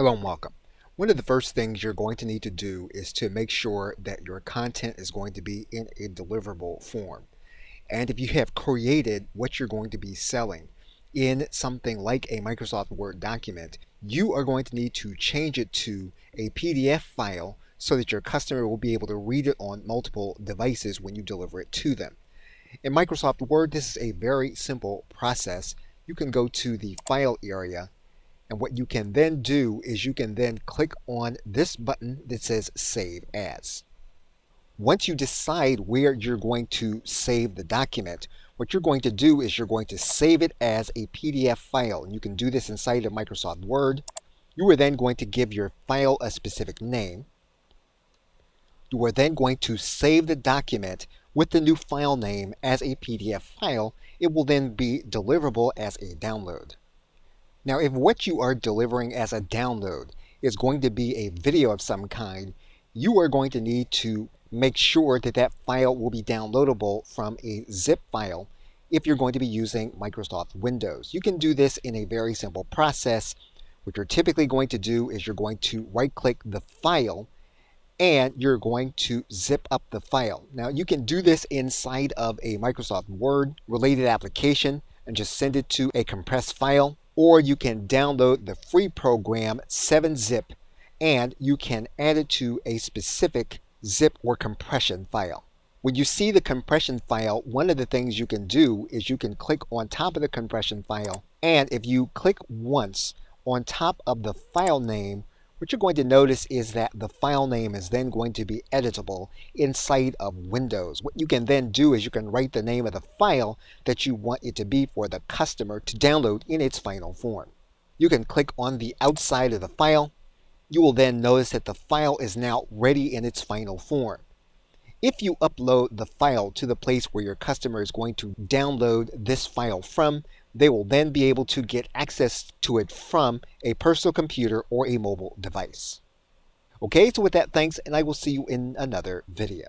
Hello and welcome. One of the first things you're going to need to do is to make sure that your content is going to be in a deliverable form. And if you have created what you're going to be selling in something like a Microsoft Word document, you are going to need to change it to a PDF file so that your customer will be able to read it on multiple devices when you deliver it to them. In Microsoft Word, this is a very simple process. You can go to the File area, and what you can then do is you can then click on this button that says Save As. Once you decide where you're going to save the document, what you're going to do is you're going to save it as a PDF file. And you can do this inside of Microsoft Word. You are then going to give your file a specific name. You are then going to save the document with the new file name as a PDF file. It will then be deliverable as a download. Now, if what you are delivering as a download is going to be a video of some kind, you are going to need to make sure that that file will be downloadable from a zip file if you're going to be using Microsoft Windows. You can do this in a very simple process. What you're typically going to do is you're going to right-click the file and you're going to zip up the file. Now, you can do this inside of a Microsoft Word related application and just send it to a compressed file, or you can download the free program 7-Zip and you can add it to a specific zip or compression file. When you see the compression file, one of the things you can do is you can click on top of the compression file, and if you click once on top of the file name, what you're going to notice is that the file name is then going to be editable inside of Windows. What you can then do is you can write the name of the file that you want it to be for the customer to download in its final form. You can click on the outside of the file. You will then notice that the file is now ready in its final form. If you upload the file to the place where your customer is going to download this file from, they will then be able to get access to it from a personal computer or a mobile device. Okay, so with that, thanks, and I will see you in another video.